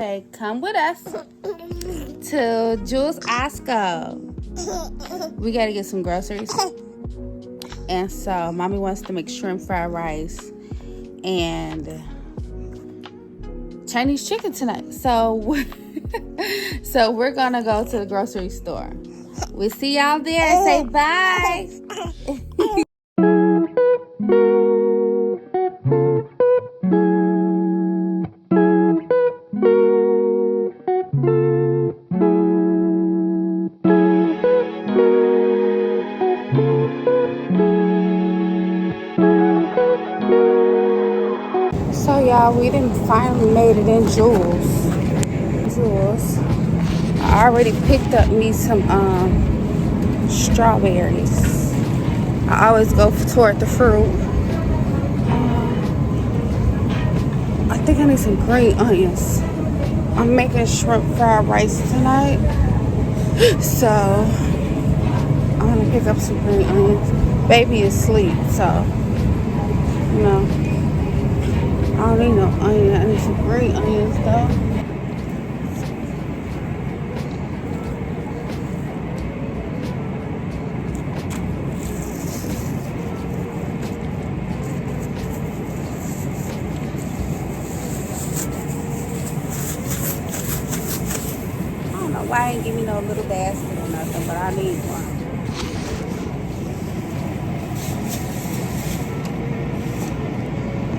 Say, come with us to Jules Osco. We gotta get some groceries. And so mommy wants to make shrimp fried rice and Chinese chicken tonight. So so we're gonna go to the grocery store. We'll see y'all there. Say bye. So y'all, we done finally made it in Jules. I already picked up me some strawberries. I always go toward the fruit. I think I need some green onions. I'm making shrimp fried rice tonight. So I'm gonna pick up some green onions. Baby is asleep, so you know. I don't need no onion. I need some green onions though. Why I ain't give me no little basket or nothing, but I need one.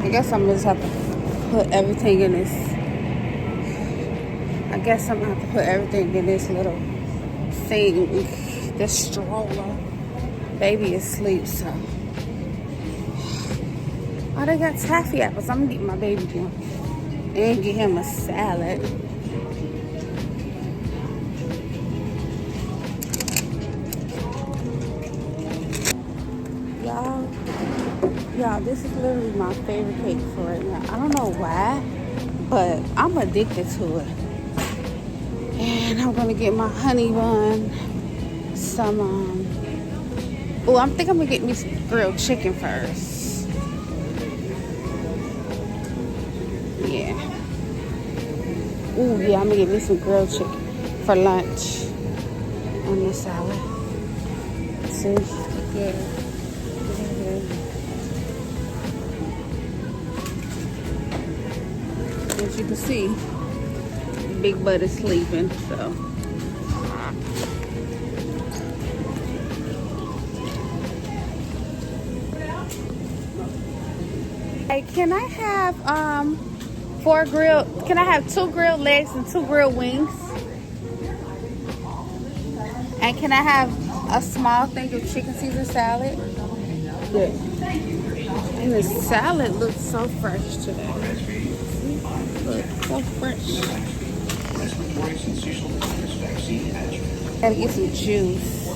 I guess I'm just have to put everything in this. I guess I'm gonna have to put everything in this little thing, this stroller. Baby is asleep, so. Oh, they got taffy apples. I'm gonna get my baby one and get him a salad. Y'all, this is literally my favorite cake for right now. I don't know why, but I'm addicted to it. And I'm gonna get my honey bun, some I think I'm gonna get me some grilled chicken first. Yeah. Ooh, yeah, I'm gonna get me some grilled chicken for lunch on the salad. See? Yeah. As you can see, Big Bud is sleeping, so. Hey, can I have can I have 2 grilled legs and 2 grilled wings? And can I have a small thing of chicken Caesar salad? Yeah. And the salad looks so fresh today. Look, so fresh. Gotta get some juice.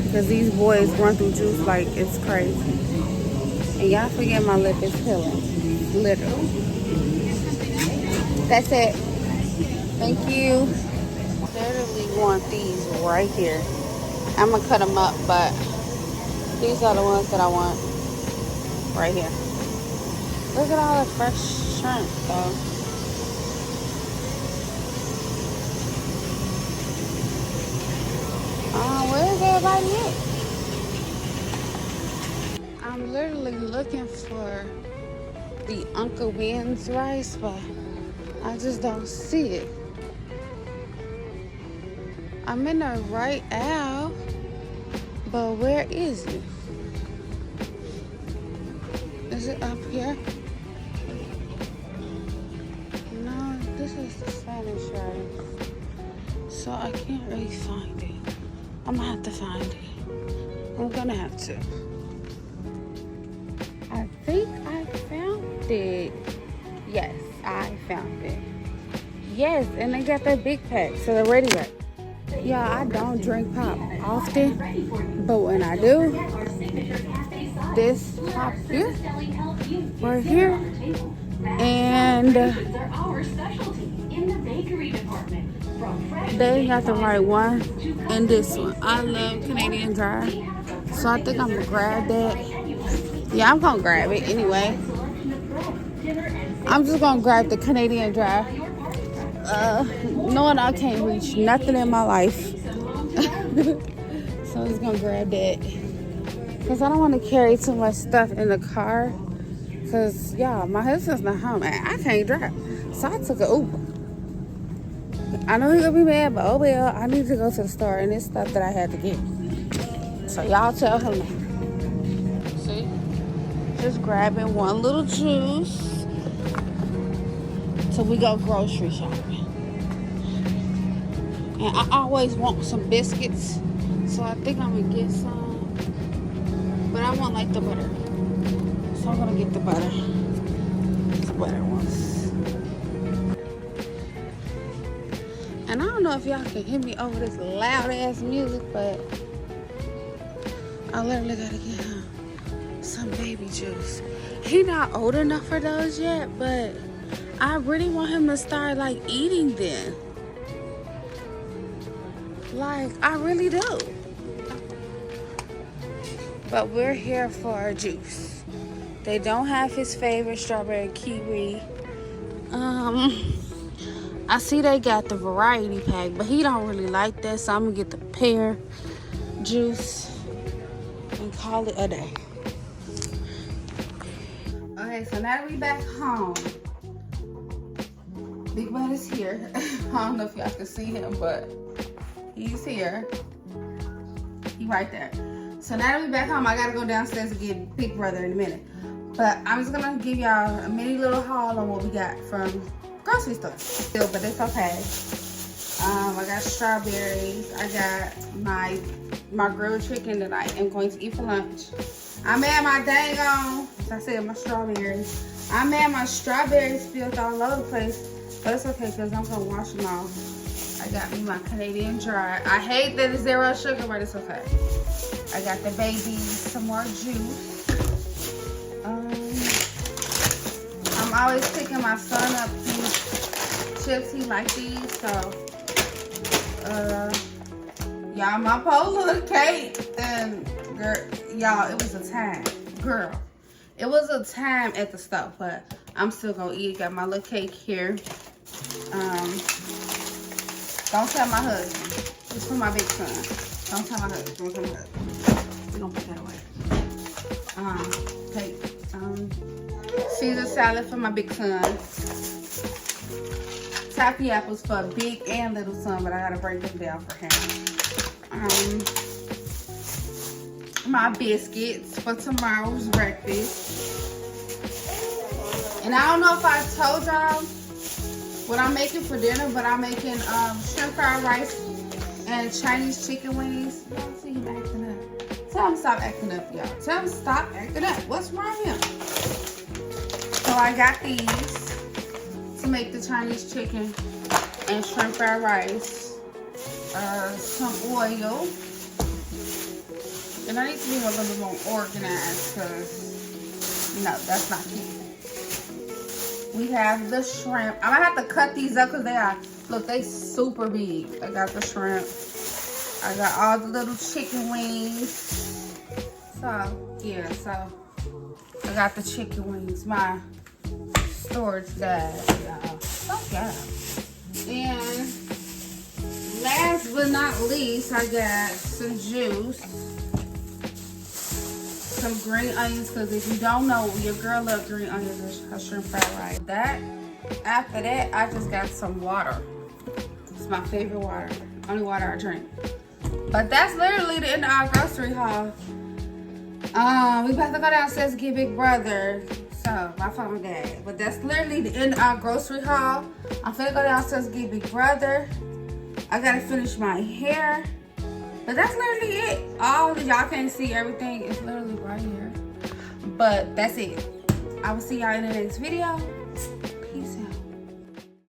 Because these boys run through juice like it's crazy. And y'all forget my lip is healing. Literally. That's it. Thank you. Literally want these right here. I'm gonna cut them up, but these are the ones that I want right here. Look at all the fresh shrimp though. Where's everybody at? I'm literally looking for the Uncle Ben's rice, but I just don't see it. I'm in the right aisle, but where is it? Is it up here? No, this is the Spanish rice, so I can't really find it. I'm gonna have to find it. I'm gonna have to. I think I found it. Yes, I found it. Yes, and they got that big pack, so they're ready right. Yeah, I don't drink pop often, but when I do, this pop here, right here, and they got the right one and this one. I love Canadian Dry, so I think I'm gonna grab that. Yeah, I'm gonna grab it anyway. I'm just gonna grab the Canadian Dry. Knowing I can't reach nothing in my life. So I'm just gonna grab that. Because I don't want to carry too much stuff in the car. Because, y'all, my husband's not home and I can't drive. So I took an Uber. I know he's going to be mad, but oh well, I need to go to the store and it's stuff that I had to get. So y'all tell him now. See? Just grabbing one little juice till we go grocery shopping. And I always want some biscuits. So I think I'm going to get some. But I want like the butter. So I'm going to get the butter. The butter ones. And I don't know if y'all can hear me over this loud ass music, but I literally gotta get him some baby juice. He not old enough for those yet, but I really want him to start like eating them. Like, I really do. But we're here for our juice. They don't have his favorite strawberry kiwi. I see they got the variety pack, but he don't really like that, so I'm gonna get the pear juice and call it a day. Okay, so now that we back home, Big Bud is here. I don't know if y'all can see him, but he's here. He right there. So now that we back home, I gotta go downstairs and get Big Brother in a minute. But I'm just gonna give y'all a mini little haul on what we got from grocery store. Still, but it's okay. I got strawberries. I got my grilled chicken that I am going to eat for lunch. I made my dang on, as I said, my strawberries. I made my strawberries spilled all over the place, but it's okay because I'm gonna wash them off. I got me my Canadian Dry. I hate that it's 0 sugar, but it's okay. I got the baby some more juice. I'm always picking my son up these chips. He like these, so y'all, my poor little cake, and girl, y'all, it was a time, girl. It was a time at the store, but I'm still gonna eat. Got my little cake here. Don't tell my husband. It's for my big son. Don't tell my husband. Don't tell my husband. We're gonna put that away. Cake. Caesar salad for my big son. Taffy apples for big and little son, but I gotta break them down for him. My biscuits for tomorrow's breakfast. And I don't know if I told y'all what I'm making for dinner, but I'm making shrimp fried rice and Chinese chicken wings. Y'all see him acting up. Tell him stop acting up, y'all. Tell him stop acting up. What's wrong with him? So I got these to make the Chinese chicken and shrimp fried rice. Some oil. And I need to be a little bit more organized because, no, that's not cute. We have the shrimp. I'm going to have to cut these up because they are, look, they super big. I got the shrimp. I got all the little chicken wings. So, yeah, so I got the chicken wings. My storage died, y'all. Oh, yeah. And last but not least, I got some juice. Some green onions, because if you don't know, your girl loves green onions and her shrimp fried rice. After that, I just got some water. It's my favorite water. Only water I drink. But that's literally the end of our grocery haul. We about to go downstairs to get Big Brother. So, my phone died. But that's literally the end of our grocery haul. I'm finna go downstairs to get Big Brother. I gotta finish my hair. But that's literally it. All y'all can't see everything. It's literally right here. But that's it. I will see y'all in the next video.